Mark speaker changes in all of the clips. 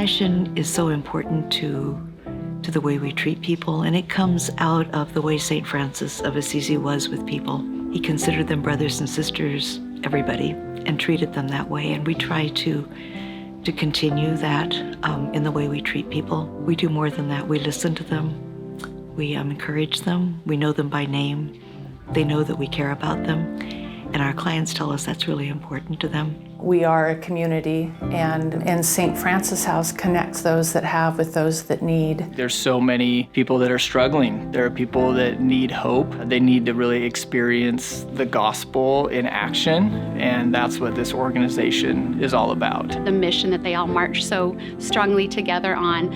Speaker 1: mission is so important to the way we treat people, and it comes out of the way St. Francis of Assisi was with people. He considered them brothers and sisters, everybody, and treated them that way, and we try to continue that in the way we treat people. We do more than that. We listen to them. We encourage them. We know them by name. They know that we care about them, and our clients tell us that's really important to them.
Speaker 2: We are a community, and St. Francis House connects those that have with those that need.
Speaker 3: There's so many people that are struggling. There are people that need hope. They need to really experience the gospel in action, and that's what this organization is all about.
Speaker 4: The mission that they all march so strongly together on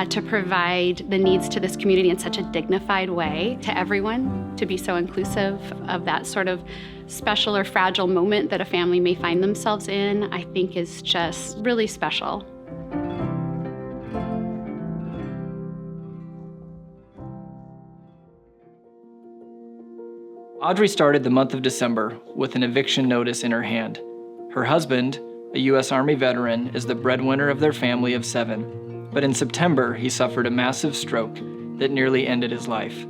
Speaker 4: to provide the needs to this community in such a dignified way to everyone, to be so inclusive of that sort of special or fragile moment that a family may find themselves in, I think is just really special.
Speaker 3: Audrey started the month of December with an eviction notice in her hand. Her husband, a U.S. Army veteran, is the breadwinner of their family of 7. But in September, he suffered a massive stroke that nearly ended his life.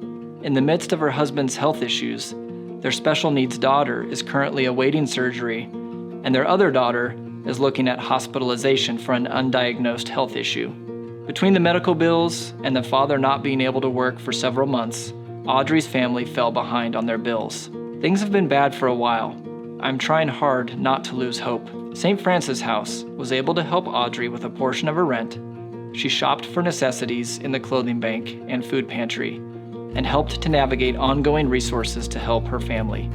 Speaker 3: In the midst of her husband's health issues, their special needs daughter is currently awaiting surgery, and their other daughter is looking at hospitalization for an undiagnosed health issue. Between the medical bills and the father not being able to work for several months, Audrey's family fell behind on their bills. Things have been bad for a while. I'm trying hard not to lose hope. St. Francis House was able to help Audrey with a portion of her rent. She shopped for necessities in the clothing bank and food pantry, and helped to navigate ongoing resources to help her family.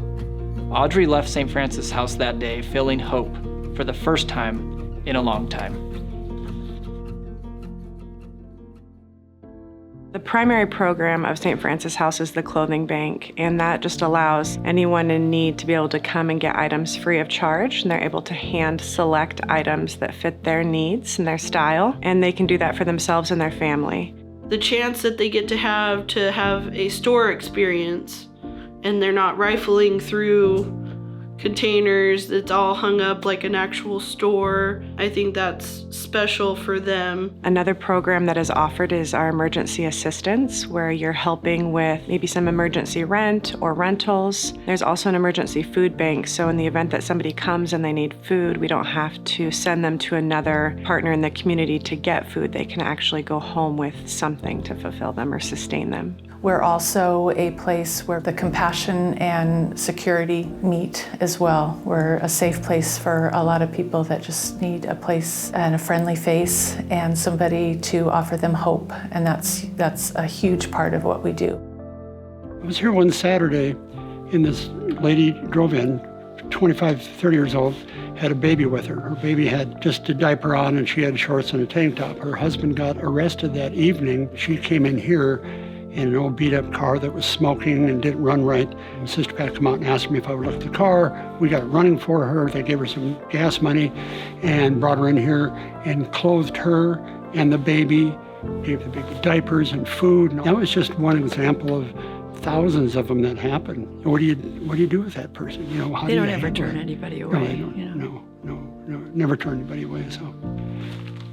Speaker 3: Audrey left St. Francis House that day feeling hope for the first time in a long time.
Speaker 5: The primary program of St. Francis House is the clothing bank, and that just allows anyone in need to be able to come and get items free of charge, and they're able to hand select items that fit their needs and their style, and they can do that for themselves and their family.
Speaker 6: The chance that they get to have a store experience, and they're not rifling through containers that's all hung up like an actual store. I think that's special for them.
Speaker 5: Another program that is offered is our emergency assistance, where you're helping with maybe some emergency rent or rentals. There's also an emergency food bank, so in the event that somebody comes and they need food, we don't have to send them to another partner in the community to get food. They can actually go home with something to fulfill them or sustain them.
Speaker 2: We're also a place where the compassion and security meet as well. We're a safe place for a lot of people that just need a place and a friendly face and somebody to offer them hope, and that's a huge part of what we do.
Speaker 7: I was here one Saturday, and this lady drove in, 25, 30 years old, had a baby with her. Her baby had just a diaper on and she had shorts and a tank top. Her husband got arrested that evening. She came in here in an old beat-up car that was smoking and didn't run right. And Sister Pat came out and asked me if I would look at the car. We got it running for her. They gave her some gas money and brought her in here and clothed her and the baby, gave the baby diapers and food. And that was just one example of thousands of them that happen. What do you do with that person? You know, how
Speaker 1: They
Speaker 7: do
Speaker 1: don't
Speaker 7: you
Speaker 1: ever
Speaker 7: handle
Speaker 1: turn
Speaker 7: it?
Speaker 1: anybody away.
Speaker 7: No, they don't. No, never turn anybody away. So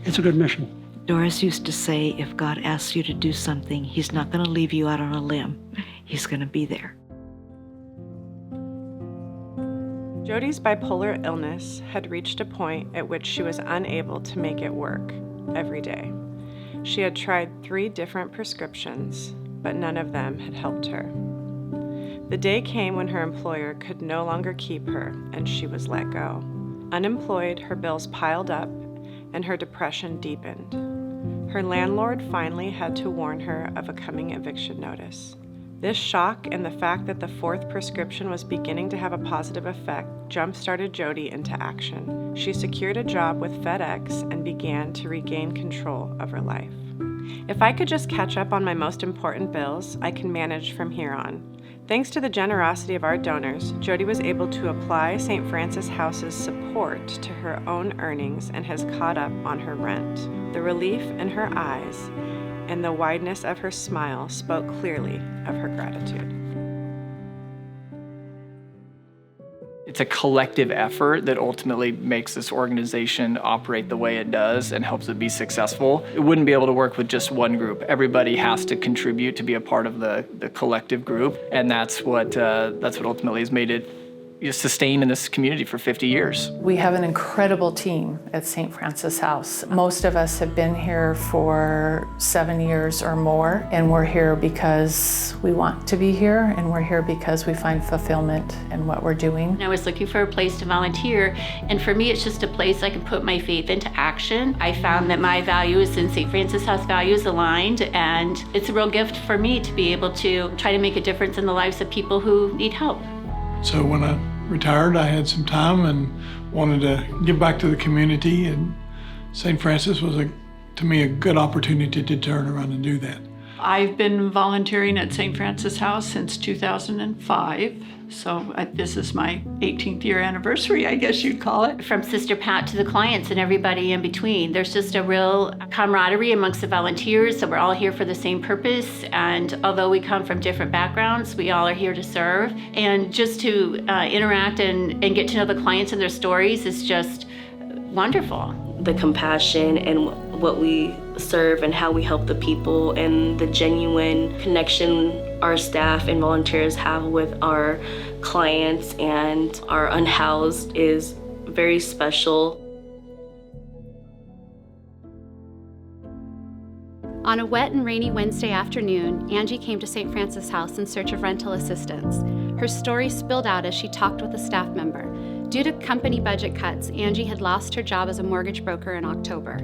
Speaker 7: it's a good mission.
Speaker 1: Doris used to say, if God asks you to do something, he's not going to leave you out on a limb. He's going to be there.
Speaker 5: Jody's bipolar illness had reached a point at which she was unable to make it work every day. She had tried 3 different prescriptions, but none of them had helped her. The day came when her employer could no longer keep her, and she was let go. Unemployed, her bills piled up, and her depression deepened. Her landlord finally had to warn her of a coming eviction notice. This shock and the fact that the 4th prescription was beginning to have a positive effect jump-started Jody into action. She secured a job with FedEx and began to regain control of her life. If I could just catch up on my most important bills, I can manage from here on. Thanks to the generosity of our donors, Jody was able to apply St. Francis House's support to her own earnings and has caught up on her rent. The relief in her eyes and the wideness of her smile spoke clearly of her gratitude.
Speaker 3: It's a collective effort that ultimately makes this organization operate the way it does and helps it be successful. It wouldn't be able to work with just one group. Everybody has to contribute to be a part of the collective group, and that's what ultimately has made it sustained in this community for 50 years.
Speaker 2: We have an incredible team at St. Francis House. Most of us have been here for 7 years or more, and we're here because we want to be here, and we're here because we find fulfillment in what we're doing.
Speaker 8: I was looking for a place to volunteer, and for me it's just a place I can put my faith into action. I found that my values and St. Francis House values aligned, and it's a real gift for me to be able to try to make a difference in the lives of people who need help.
Speaker 9: So when I retired, I had some time and wanted to give back to the community, and St. Francis was, to me, a good opportunity to turn around and do that.
Speaker 10: I've been volunteering at St. Francis House since 2005, so this is my 18th year anniversary, I guess you'd call it.
Speaker 8: From Sister Pat to the clients and everybody in between, there's just a real camaraderie amongst the volunteers, so we're all here for the same purpose, and although we come from different backgrounds, we all are here to serve. And just to interact and get to know the clients and their stories is just wonderful.
Speaker 11: The compassion and what we serve and how we help the people and the genuine connection our staff and volunteers have with our clients and our unhoused is very special.
Speaker 4: On a wet and rainy Wednesday afternoon, Angie came to St. Francis House in search of rental assistance. Her story spilled out as she talked with a staff member. Due to company budget cuts, Angie had lost her job as a mortgage broker in October.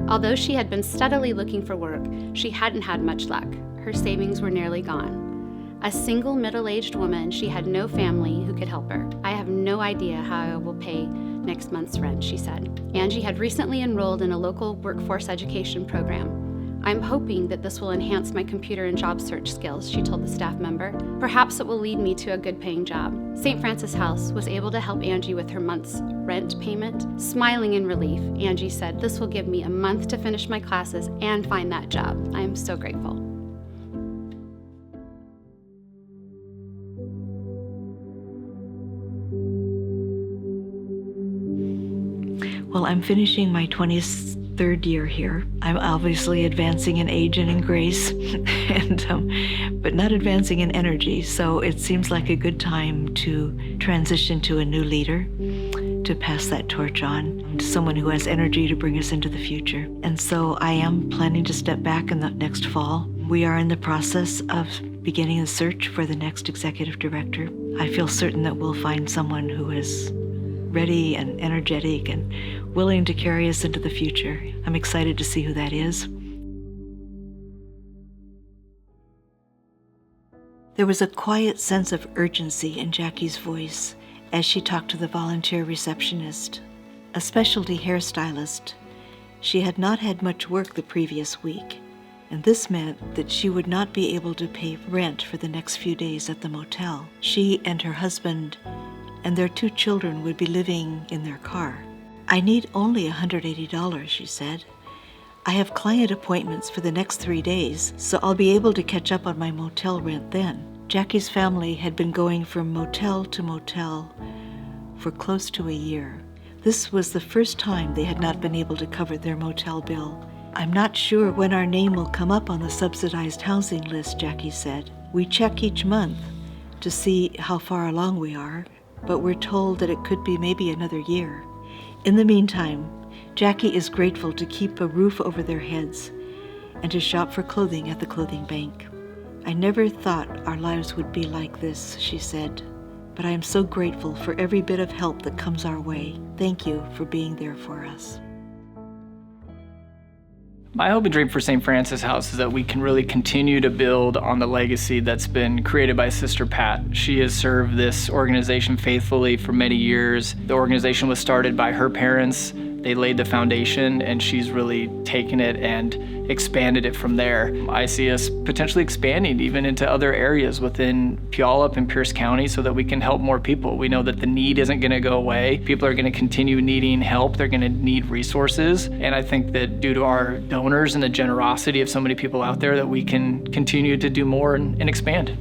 Speaker 4: Although she had been steadily looking for work, she hadn't had much luck. Her savings were nearly gone. A single middle-aged woman, she had no family who could help her. I have no idea how I will pay next month's rent, she said. Angie had recently enrolled in a local workforce education program. I'm hoping that this will enhance my computer and job search skills, she told the staff member. Perhaps it will lead me to a good-paying job. St. Francis House was able to help Angie with her month's rent payment. Smiling in relief, Angie said, "This will give me a month to finish my classes and find that job. I am so grateful."
Speaker 1: Well, I'm finishing my 23rd year here. I'm obviously advancing in age and in grace, but not advancing in energy. So it seems like a good time to transition to a new leader, to pass that torch on to someone who has energy to bring us into the future. And so I am planning to step back in the next fall. We are in the process of beginning a search for the next executive director. I feel certain that we'll find someone who is ready and energetic and willing to carry us into the future. I'm excited to see who that is. There was a quiet sense of urgency in Jackie's voice as she talked to the volunteer receptionist, a specialty hairstylist. She had not had much work the previous week, and this meant that she would not be able to pay rent for the next few days at the motel. She and her husband and their 2 children would be living in their car. "I need only $180, she said. "I have client appointments for the next 3 days, so I'll be able to catch up on my motel rent then." Jackie's family had been going from motel to motel for close to a year. This was the first time they had not been able to cover their motel bill. "I'm not sure when our name will come up on the subsidized housing list," Jackie said. "We check each month to see how far along we are, but we're told that it could be maybe another year. In the meantime, Jackie is grateful to keep a roof over their heads and to shop for clothing at the clothing bank. "I never thought our lives would be like this," she said, "but I am so grateful for every bit of help that comes our way. Thank you for being there for us."
Speaker 3: My hope and dream for St. Francis House is that we can really continue to build on the legacy that's been created by Sister Pat. She has served this organization faithfully for many years. The organization was started by her parents. They laid the foundation, and she's really taken it and expanded it from there. I see us potentially expanding even into other areas within Puyallup and Pierce County so that we can help more people. We know that the need isn't going to go away. People are going to continue needing help. They're going to need resources. And I think that due to our donors and the generosity of so many people out there, that we can continue to do more and expand.